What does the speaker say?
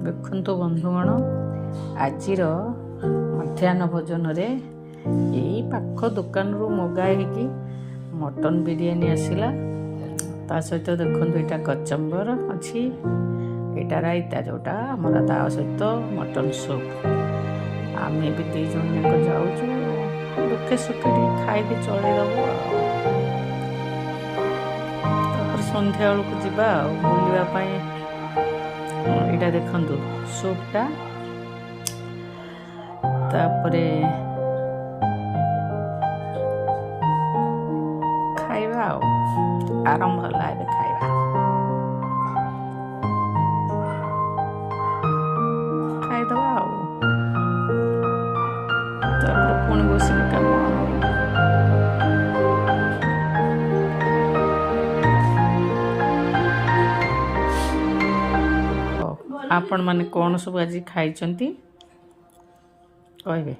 ଦେଖନ୍ତୁ ବନ୍ଧୁଗଣ, ଆଜିର ମଧ୍ୟାହ୍ନ ଭୋଜନରେ ଏଇ ପାଖ ଦୋକାନରୁ ମଗାଇକି ମଟନ ବିରିୟାନୀ ଆସିଲା। ତା ସହିତ ଦେଖନ୍ତୁ ଏଇଟା କଚମ୍ବର ଅଛି, ଏଇଟା ରାଇତା ଯେଉଁଟା ଆମର, ତା ସହିତ ମଟନ ସୁପ୍। ଆମେ ଏବେ 2 ଜଣ ଯାକ ଯାଉଛୁ, ଦୁଃଖେ ସୁଖେ ଟିକେ ଖାଇକି ଚଳେଇଦେବୁ ଆଉ। ତାପରେ ସନ୍ଧ୍ୟା ବେଳକୁ ଯିବା ଆଉ ବୁଲିବା ପାଇଁ। ଏଇଟା ଦେଖନ୍ତୁ ସୁପ୍ଟା, ତାପରେ ଖାଇବା ଆଉ। ଆରମ୍ଭ ହେଲା ଏବେ ଖାଇବା। ଖାଇଦେବା ଆଉ, ତାପରେ ପୁଣି ବସିକି କାମ। ଆପଣମାନେ କ'ଣ ସବୁ ଆଜି ଖାଇଛନ୍ତି କହିବେ?